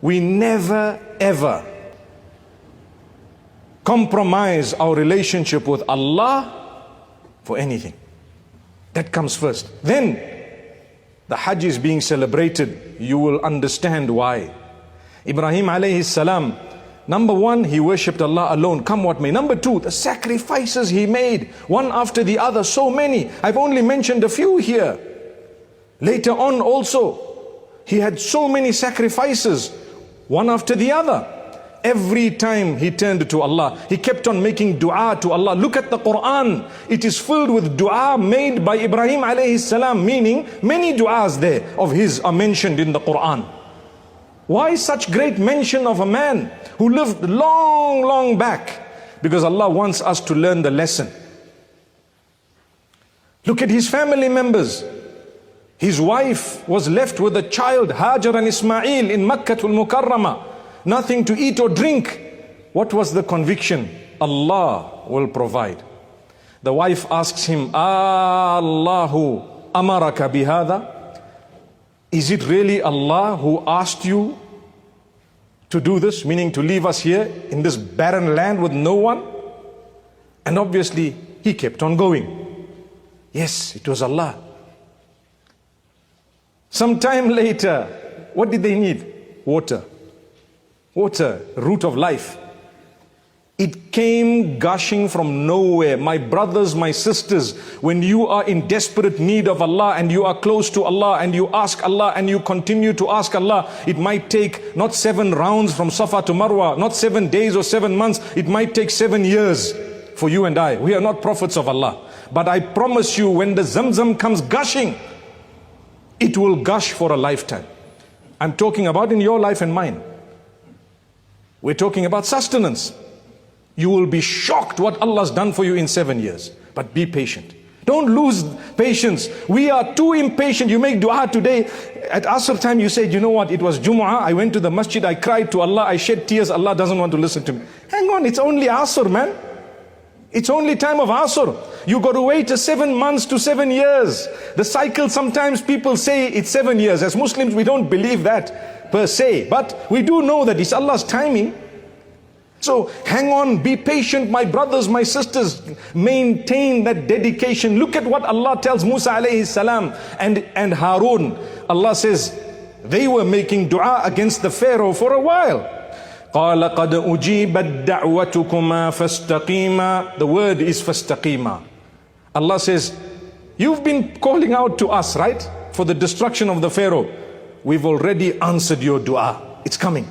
we never ever compromise our relationship with Allah for anything. That comes first. Then the Hajj is being celebrated. You will understand why. Ibrahim alayhi salam, number one, he worshipped Allah alone, come what may. Number two, the sacrifices he made, one after the other, so many. I've only mentioned a few here. Later on also, he had so many sacrifices, one after the other. Every time he turned to Allah, he kept on making dua to Allah. Look at the Quran. It is filled with dua made by Ibrahim alayhi salam, meaning many duas there of his are mentioned in the Quran. Why such great mention of a man who lived long, long back? Because Allah wants us to learn the lesson. Look at his family members. His wife was left with a child, Hajar and Ismail, in Makkatul Mukarramah. Nothing to eat or drink. What was the conviction? Allah will provide. The wife asks him, Allahu amaraka bihada? Is it really Allah who asked you to do this? Meaning to leave us here in this barren land with no one? And obviously he kept on going. Yes, it was Allah. Some time later, what did they need? Water. Water, root of life. It came gushing from nowhere. My brothers, my sisters, when you are in desperate need of Allah and you are close to Allah and you ask Allah and you continue to ask Allah, it might take not 7 rounds from Safa to Marwa, not 7 days or 7 months, it might take 7 years for you and I. We are not prophets of Allah. But I promise you, when the Zamzam comes gushing, it will gush for a lifetime. I'm talking about in your life and mine. We're talking about sustenance. You will be shocked what Allah's done for you in 7 years. But be patient. Don't lose patience. We are too impatient. You make dua today. At Asr time you say, you know what, it was Jumu'ah. I went to the masjid. I cried to Allah. I shed tears. Allah doesn't want to listen to me. Hang on, it's only Asr, man. It's only time of Asr. You got to wait 7 months to 7 years. The cycle, sometimes people say it's 7 years. As Muslims, we don't believe that per se, but we do know that it's Allah's timing. So hang on, be patient, my brothers, my sisters. Maintain that dedication. Look at what Allah tells Musa alayhi salam and Harun. Allah says they were making dua against the Pharaoh for a while. قَالَ قَدْ أُجِيبَتْ دَعْوَتُكُمَا فَاسْتَقِيمَا. The word is فَاسْتَقِيمَا. Allah says, you've been calling out to us, right? For the destruction of the Pharaoh. We've already answered your dua. It's coming.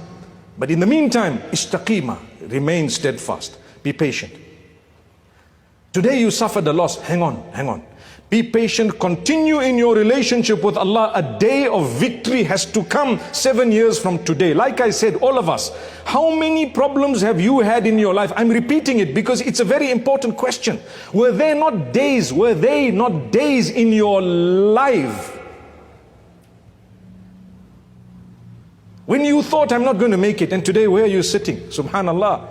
But in the meantime, istaqima, remain steadfast. Be patient. Today you suffered a loss. Hang on. Be patient. Continue in your relationship with Allah. A day of victory has to come 7 years from today. Like I said, all of us, how many problems have you had in your life? I'm repeating it because it's a very important question. Were they not days in your life when you thought, I'm not going to make it, and today where are you sitting? Subhanallah.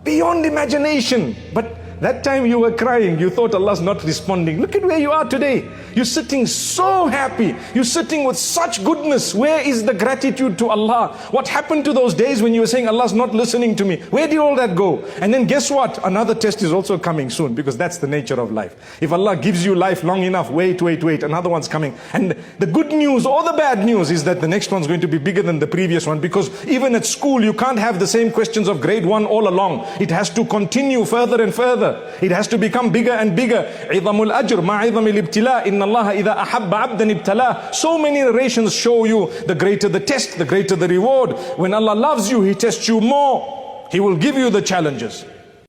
Beyond imagination. But that time you were crying, you thought Allah's not responding. Look at where you are today. You're sitting so happy. You're sitting with such goodness. Where is the gratitude to Allah? What happened to those days when you were saying, Allah's not listening to me? Where did all that go? And then guess what? Another test is also coming soon, because that's the nature of life. If Allah gives you life long enough, wait, another one's coming. And the good news or the bad news is that the next one's going to be bigger than the previous one, because even at school, you can't have the same questions of grade 1 all along. It has to continue further and further. It has to become bigger and bigger. عِظَمُ الْأَجْرِ مَا عِظَمِ الْإِبْتِلَاءِ إِنَّ اللَّهَ إِذَا أَحَبَّ عَبْدًا ابْتَلَاهُ. So many narrations show you the greater the test, the greater the reward. When Allah loves you, He tests you more. He will give you the challenges.